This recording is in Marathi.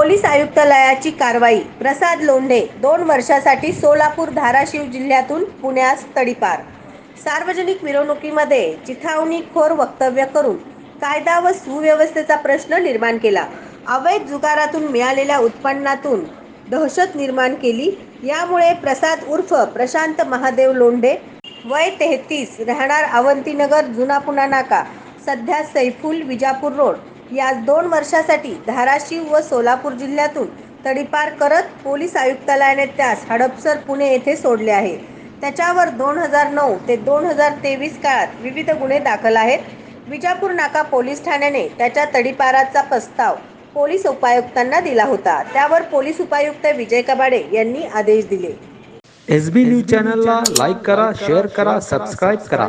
पोलीस आयुक्तालयाची कारवाई. प्रसाद लोंढे 2 वर्षासाठी सोलापूर धाराशिव जिल्ह्यातून पुण्यास तडीपार. सार्वजनिक मिरवणुकीमध्ये चिथावणीखोर वक्तव्य करून कायदा व सुव्यवस्थेचा प्रश्न निर्माण केला. अवैध जुगारातून मिळालेल्या उत्पन्नातून दहशत निर्माण केली. यामुळे प्रसाद उर्फ प्रशांत महादेव लोंढे वय 33 राहणार अवंतीनगर जुना पुणा नाका सध्या सैफुल विजापूर रोड यास 2 वर्षासाठी धाराशिव व सोलापूर जिल्ह्यातून तडीपार करत पोलीस आयुक्तालयाने त्यास हडपसर पुणे येथे सोडले आहे. त्याच्यावर 2009 ते 2023 काळात विविध गुन्हे दाखल आहेत. विजापूर नाका पोलीस ठाण्याने त्याच्या तडीपाराचा प्रस्ताव पोलीस उपायुक्तांना दिला होता. त्यावर पोलीस उपायुक्त विजय कबाडे यांनी आदेश दिले. SB न्यूज चॅनलला लाईक करा, शेअर करा, सबस्क्राईब करा.